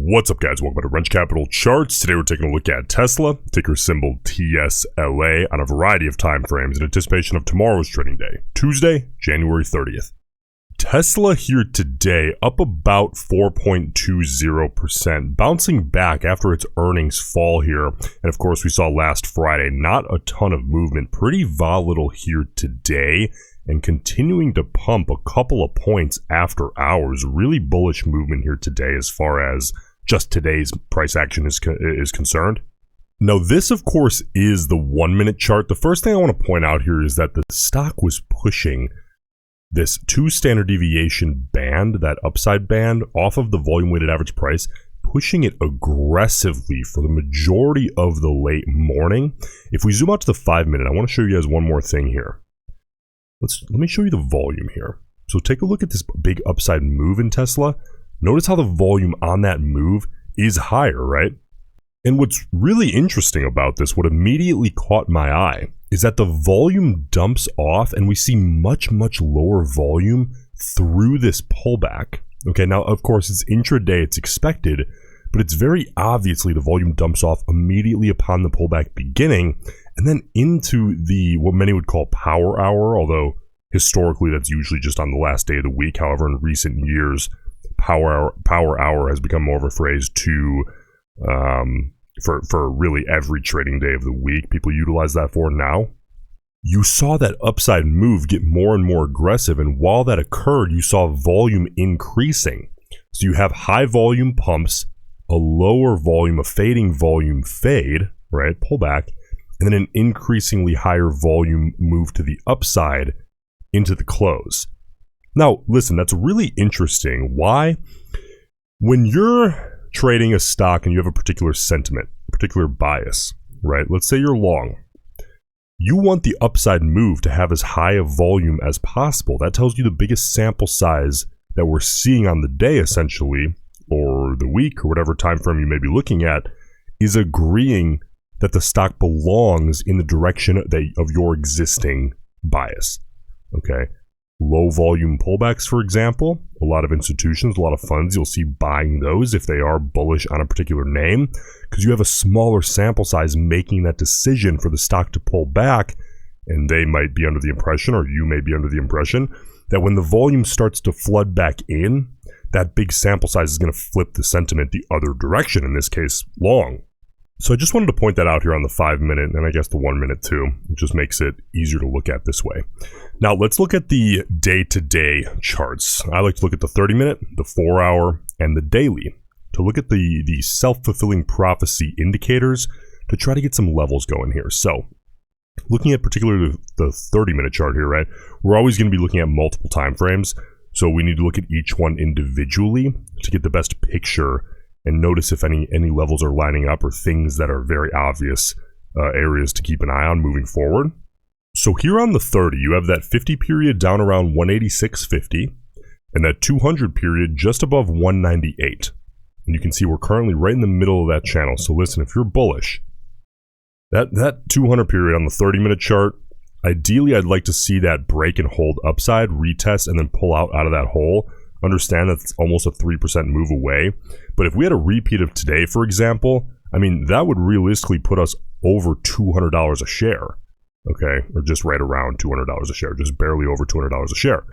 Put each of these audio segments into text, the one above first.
What's up, guys? Welcome to Roensch Capital Charts. Today we're taking a look at Tesla, ticker symbol TSLA, on a variety of time frames in anticipation of tomorrow's trading day, Tuesday, January 30th. Tesla here today up about 4.20%, bouncing back after its earnings fall here. And of course, we saw last Friday, not a ton of movement, pretty volatile here today, and continuing to pump a couple of points after hours. Really bullish movement here today as far as just today's price action is concerned. Now, this, of course, is the 1 minute chart. The first thing I want to point out here is that the stock was pushing this 2 standard deviation band, that upside band, off of the volume weighted average price, pushing it aggressively for the majority of the late morning. If we zoom out to the 5 minute, I want to show you guys one more thing here. Let me show you the volume here. So take a look at this big upside move in Tesla. Notice how the volume on that move is higher, right? And what's really interesting about this, what immediately caught my eye, is that the volume dumps off and we see much, much lower volume through this pullback. Okay, now of course it's intraday, it's expected, but it's very obviously the volume dumps off immediately upon the pullback beginning, and then into the what many would call power hour, although historically that's usually just on the last day of the week. However, in recent years, power hour has become more of a phrase to for really every trading day of the week. People utilize that for now. You saw that upside move get more and more aggressive, and while that occurred, you saw volume increasing. So you have high volume pumps, a lower volume, a fading volume fade, right, pullback, and then an increasingly higher volume move to the upside into the close. Now, listen, that's really interesting. Why? When you're trading a stock and you have a particular sentiment, a particular bias, right? Let's say you're long. You want the upside move to have as high a volume as possible. That tells you the biggest sample size that we're seeing on the day, essentially, or the week, or whatever time frame you may be looking at, is agreeing that the stock belongs in the direction of your existing bias. Okay, low volume pullbacks, for example, a lot of institutions, a lot of funds, you'll see buying those if they are bullish on a particular name, because you have a smaller sample size making that decision for the stock to pull back, and they might be under the impression, or you may be under the impression, that when the volume starts to flood back in, that big sample size is going to flip the sentiment the other direction, in this case, long. So I just wanted to point that out here on the 5 minute, and I guess the 1 minute too. It just makes it easier to look at this way. Now let's look at the day-to-day charts. I like to look at the 30 minute, the 4 hour, and the daily to look at the self-fulfilling prophecy indicators to try to get some levels going here. So looking at particularly the 30 minute chart here, right? We're always going to be looking at multiple time frames. So we need to look at each one individually to get the best picture and notice if any levels are lining up or things that are very obvious areas to keep an eye on moving forward. So here on the 30, you have that 50 period down around 186.50 and that 200 period just above 198. And you can see we're currently right in the middle of that channel. So listen, if you're bullish, that 200 period on the 30 minute chart, ideally I'd like to see that break and hold upside, retest, and then pull out of that hole. Understand that it's almost a 3% move away. But if we had a repeat of today, for example, I mean, that would realistically put us over $200 a share, okay? Or just right around $200 a share, just barely over $200 a share.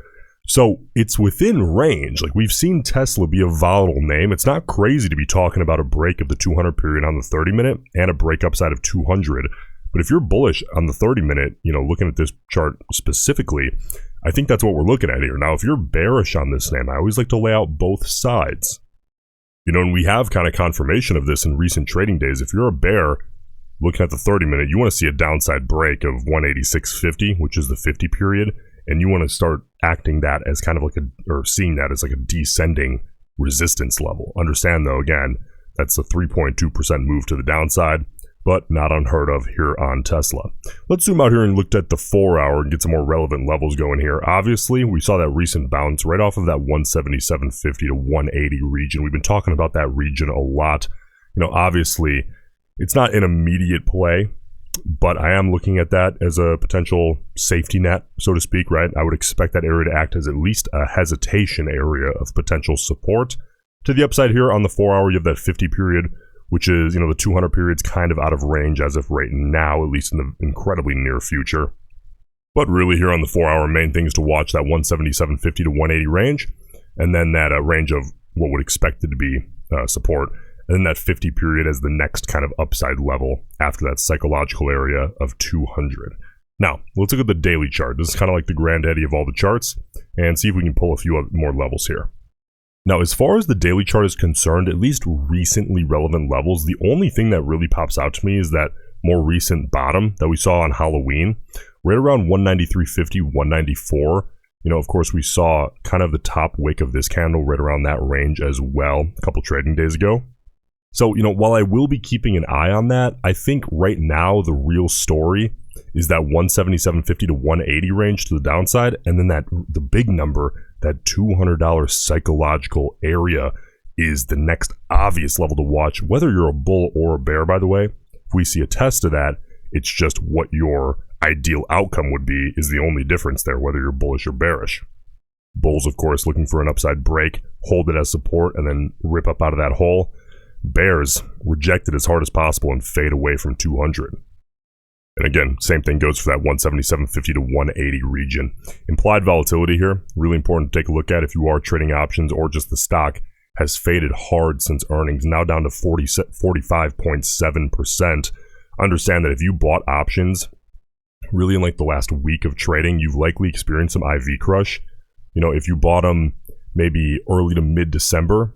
So it's within range. Like, we've seen Tesla be a volatile name. It's not crazy to be talking about a break of the 200 period on the 30 minute and a break upside of 200. But if you're bullish on the 30 minute, you know, looking at this chart specifically, I think that's what we're looking at here. Now, if you're bearish on this name, I always like to lay out both sides. You know, and we have kind of confirmation of this in recent trading days. If you're a bear looking at the 30 minute, you want to see a downside break of 186.50, which is the 50 period, and you want to start acting that as kind of like or seeing that as like a descending resistance level. Understand though, again, that's a 3.2% move to the downside, but not unheard of here on Tesla. Let's zoom out here and look at the 4 hour and get some more relevant levels going here. Obviously, we saw that recent bounce right off of that 177.50 to 180 region. We've been talking about that region a lot. You know, obviously, it's not an immediate play, but I am looking at that as a potential safety net, so to speak, right? I would expect that area to act as at least a hesitation area of potential support. To the upside here on the 4-hour, you have that 50 period, which is, the 200 period's kind of out of range as of right now, at least in the incredibly near future. But really here on the 4-hour, main thing is to watch that 177.50 to 180 range, and then that range of what would expect it to be support, and then that 50 period as the next kind of upside level after that psychological area of 200. Now, let's look at the daily chart. This is kind of like the granddaddy of all the charts, and see if we can pull a few more levels here. Now, as far as the daily chart is concerned, at least recently relevant levels, the only thing that really pops out to me is that more recent bottom that we saw on Halloween, right around 193.50, 194. Of course, we saw kind of the top wick of this candle right around that range as well a couple trading days ago. So, while I will be keeping an eye on that, I think right now the real story is that 177.50 to 180 range to the downside, and then the big number, that $200 psychological area, is the next obvious level to watch, whether you're a bull or a bear, by the way. If we see a test of that, it's just what your ideal outcome would be is the only difference there, whether you're bullish or bearish. Bulls, of course, looking for an upside break, hold it as support, and then rip up out of that hole. Bears, reject it as hard as possible and fade away from 200. And again, same thing goes for that 177.50 to 180 region. Implied volatility here, really important to take a look at if you are trading options or just the stock, has faded hard since earnings, now down to 45.7%. Understand that if you bought options really in like the last week of trading, you've likely experienced some IV crush. If you bought them maybe early to mid-December,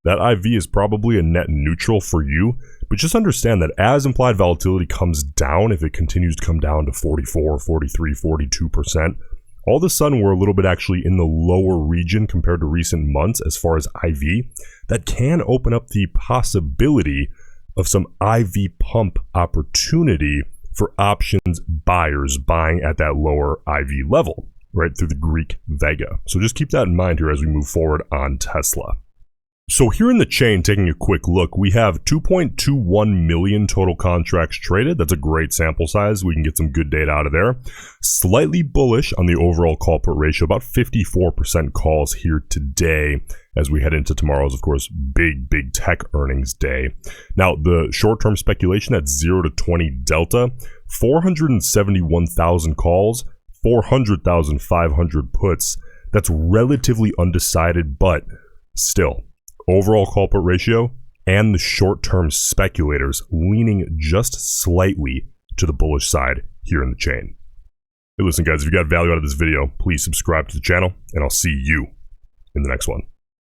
that IV is probably a net neutral for you, but just understand that as implied volatility comes down, if it continues to come down to 44, 43, 42%, all of a sudden we're a little bit actually in the lower region compared to recent months as far as IV. That can open up the possibility of some IV pump opportunity for options buyers buying at that lower IV level, right through the Greek Vega. So just keep that in mind here as we move forward on Tesla. So here in the chain, taking a quick look, we have 2.21 million total contracts traded. That's a great sample size. We can get some good data out of there. Slightly bullish on the overall call put ratio, about 54% calls here today as we head into tomorrow's, of course, big tech earnings day. Now, the short-term speculation at 0 to 20 delta, 471,000 calls, 400,500 puts. That's relatively undecided, but still, overall call put ratio and the short-term speculators leaning just slightly to the bullish side here in the chain. Hey, listen guys, if you got value out of this video, please subscribe to the channel, and I'll see you in the next one.